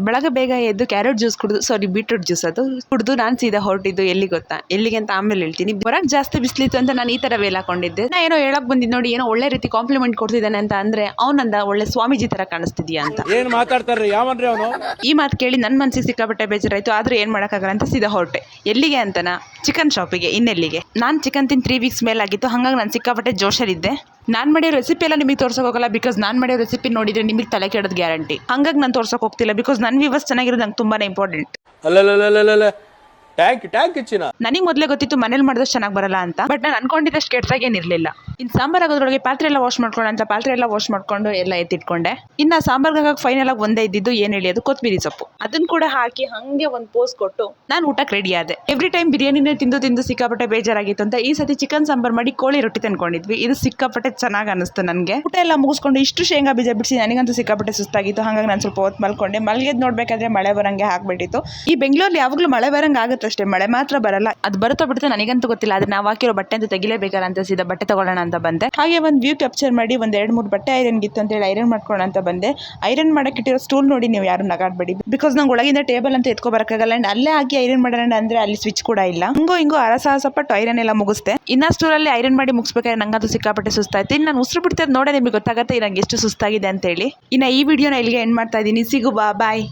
ಬೆಳಗ್ಗೆ ಬೇಗ ಎದ್ದು ಕ್ಯಾರೆಟ್ ಜ್ಯೂಸ್ ಕುಡಿದು ಬೀಟ್ರೂಟ್ ಜ್ಯೂಸ್ ಅದು ಕುಡಿದು ನಾನು ಸೀದಾ ಹೊರಟಿದ್ದು ಎಲ್ಲಿ ಗೊತ್ತಾ, ಎಲ್ಲಿಗೆ ಅಂತ ಆಮೇಲೆ ಹೇಳ್ತೀನಿ. ಹೊರಗೆ ಜಾಸ್ತಿ ಬಿಸ್ಲಿತ್ತು ಅಂತ ನಾನು ಈ ತರ ವೇಲ್ ಹಾಕೊಂಡಿದ್ದೆ. ನಾ ಏನೋ ಹೇಳಕ್ ಬಂದಿದ್ದು ನೋಡಿ, ಏನೋ ಒಳ್ಳೆ ರೀತಿ ಕಾಂಪ್ಲಿಮೆಂಟ್ ಕೊಡ್ತಿದ್ದಾನೆ ಅಂತ ಅಂದ್ರೆ ಅವನಂದ ಒಳ್ಳೆ ಸ್ವಾಮೀಜಿ ತರ ಕಾಣಿಸ್ತಿದ್ಯಾ ಅಂತ. ಏನ್ ಮಾತಾಡ್ತಾರ್ರಿ ಯಾವನ್ರಿ ಅವನು? ಈ ಮಾತು ಕೇಳಿ ನನ್ನ ಮನಸ್ಸಿಗೆ ಸಿಕ್ಕಾಪಟ್ಟೆ ಬೇಜಾರಾಯ್ತು. ಆದ್ರೂ ಏನ್ ಮಾಡಕ್ಕಾಗಲ್ಲ ಅಂತ ಸೀದಾ ಹೊರಟೆ. ಎಲ್ಲಿಗೆ ಅಂತನಾ, ಚಿಕನ್ ಶಾಪಿಗೆ. ಇನ್ನೆಲ್ಲಿಗೆ, ನಾನು ಚಿಕನ್ ತಿಂದು 3 ವೀಕ್ಸ್ ಮೇಲೆ ಆಗಿತ್ತು. ಹಾಗಾಗಿ ನಾನು ಸಿಕ್ಕಾಪಟ್ಟೆ ಜೋಶಲ್ಲಿದ್ದೆ. ನಾನು ಮಾಡಿರೋ ರೆಸಿಪಿ ಎಲ್ಲ ನಿಮಗೆ ತೋರ್ಸೋಕೆ ಹೋಗಲ್ಲ, ಬಿಕಾಸ್ ನಾನು ಮಾಡಿರೋ ರೆಸಿಪಿ ನೋಡಿದ್ರೆ ನಿಮಗೆ ತಲೆ ಕೆಡೋದು ಗ್ಯಾರಂಟಿ. ಹಾಗಾಗಿ ನಾನು ತೋರ್ಸೋಕೆ ಹೋಗ್ತಿಲ್ಲ, ಬಿಕಾಸ್ ನನ್ನ ವ್ಯೂವರ್ಸ್ ಚೆನ್ನಾಗಿರೋದು ನಂಗೆ ತುಂಬಾನೇ ಇಂಪಾರ್ಟೆಂಟ್. ಅಲ್ಲ ಟ್ಯಾಂಕ್ ಹೆಚ್ಚಿನ. ನನಗೆ ಮೊದಲೇ ಗೊತ್ತಿತ್ತು ಮನೇಲಿ ಮಾಡಿದಷ್ಟು ಚೆನ್ನಾಗಿ ಬರಲ್ಲ ಅಂತ, ಬಟ್ ನಾನು ಅನ್ಕೊಂಡಿದ್ದಷ್ಟು ಕೆಟ್ಟದಾಗೇನಿರಲಿಲ್ಲ. ಇನ್ನು ಸಾಂಬಾರ್ ಆಗೋದ್ರೊಳಗೆ ಪಾತ್ರೆ ಎಲ್ಲ ವಾಶ್ ಮಾಡ್ಕೊಳ್ಳೋ ಪಾತ್ರೆ ಎಲ್ಲ ವಾಶ್ ಮಾಡ್ಕೊಂಡು ಎಲ್ಲ ಎತ್ತಿಟ್ಕೊಂಡೆ. ಇನ್ನು ಸಾಂಬಾರ್ಗೆ ಹಾಕಿ ಫೈನಲ್ ಆಗಿ ಒಂದೇ ಇದ್ದಿದ್ದು ಏನು ಹೇಳಿ, ಅದು ಕೊತ್ತಂಬರಿ ಸೊಪ್ಪು. ಅದನ್ನ ಕೂಡ ಹಾಕಿ ಹಂಗೆ ಒಂದು ಪೋಸ್ ಕೊಟ್ಟು ನಾನು ಊಟಕ್ಕೆ ರೆಡಿ ಆದೆ. ಎವ್ರಿ ಟೈಮ್ ಬಿರಿಯಾನಿನೇ ತಿಂದು ಸಿಕ್ಕಾಪಟ್ಟೆ ಬೇಜಾರಾಗಿತ್ತು ಅಂತ ಈ ಸತಿ ಚಿಕನ್ ಸಾಂಬಾರ್ ಮಾಡಿ ಕೋಳಿ ರೊಟ್ಟಿ ತಂದ್ಕೊಂಡಿದ್ವಿ. ಇದು ಸಿಕ್ಕಾಪಟ್ಟೆ ಚೆನ್ನಾಗಿ ಅನಿಸ್ತು ನನಗೆ. ಊಟ ಎಲ್ಲ ಮುಗಿಸ್ಕೊಂಡು ಇಷ್ಟು ಶೇಂಗಾ ಬೀಜ ಬಿಡಿಸಿ ನನಗಂತೂ ಸಿಕ್ಕಾಪಟ್ಟೆ ಸುಸ್ತಾಗಿತ್ತು. ಹಾಗಾಗಿ ನಾನು ಸ್ವಲ್ಪ ಹೊತ್ತು ಮಲ್ಕೊಂಡೆ. ಮಲ್ಗೆದ್ ನೋಡ್ಬೇಕಾದ್ರೆ ಮಳೆ ಬರಂಗೆ ಆಗ್ಬಿಟ್ಟಿತ್ತು. ಈ ಬೆಂಗಳೂರಲ್ಲಿ ಯಾವಾಗಲೂ ಮಳೆ ಬರಂಗೆ ಆಗುತ್ತಷ್ಟೇ, ಮಳೆ ಮಾತ್ರ ಬರಲ್ಲ. ಅದು ಬರುತ್ತೋ ಬಿಡುತ್ತೋ ನನಗಂತೂ ಗೊತ್ತಿಲ್ಲ. ಆದ್ರೆ ನಾವು ಹಾಕಿರೋ ಬಟ್ಟೆ ಅಂತ ತೆಗಿಲೇಬೇಕಲ್ಲ ಅಂತ ಸೀದಾ ಬಟ್ಟೆ ತಗೊಳ್ಳೋಣ ಅಂತ ಬಂದೆ. ಹಾಗೆ ಒಂದು ವ್ಯೂ ಕ್ಯಾಪ್ಚರ್ ಮಾಡಿ ಒಂದು 2-3 ಬಟ್ಟೆ ಐರನ್ ಗಿತ್ತು ಅಂತ ಹೇಳಿ ಐರನ್ ಮಾಡ್ಕೊಳ್ಳೋಣ ಅಂತ ಬಂದೆ. ಐರನ್ ಮಾಡಕ್ಕೆ ಇಟ್ಟಿರೋ ಸ್ಟೂಲ್ ನೋಡಿ ನೀವು ಯಾರು ನಗಾಡ್ಬೇಡಿ, ಬಿಕಾಸ್ ನಂಗೆ ಒಳಗಿಂದ ಟೇಬಲ್ ಅಂತ ಎತ್ಕೊ ಬರಕ್ಕಾಗಲ್ಲ. ಅಂಡ್ ಅಲ್ಲೇ ಹಾಕಿ ಐರನ್ ಮಾಡೋಣ ಅಂದ್ರೆ ಅಲ್ಲಿ ಸ್ವಿಚ್ ಕೂಡ ಇಲ್ಲ. ಹಿಂಗೋ ಅರಸಾಹಸಪಟ್ಟು ಐರನ್ ಎಲ್ಲ ಮುಗಿಸ್ತೆ. ಇನ್ನ ಸ್ಟೂಲಲ್ಲಿ ಐರನ್ ಮಾಡಿ ಮುಗಿಸ್ಬೇಕಾದ್ರೆ ನಂಗಂತೂ ಸಿಕ್ಕಾಪಟ್ಟೆ ಸುಸ್ತಾಯ್ತು. ಇನ್ನು ನಾನು ಉಸಿರು ಬಿಡ್ತಿದ್ದು ನೋಡೇ ನಿಮಗೆ ಗೊತ್ತಾಗುತ್ತೆ ನಂಗೆ ಎಷ್ಟು ಸುಸ್ತಾಗಿದೆ ಅಂತ ಹೇಳಿ. ಇನ್ನು ಈ ವಿಡಿಯೋನ ಇಲ್ಲಿಗೆ ಎಂಡ್ ಮಾಡ್ತಾ ಇದ್ದೀನಿ. ಸಿಗು ಬಾಯ್.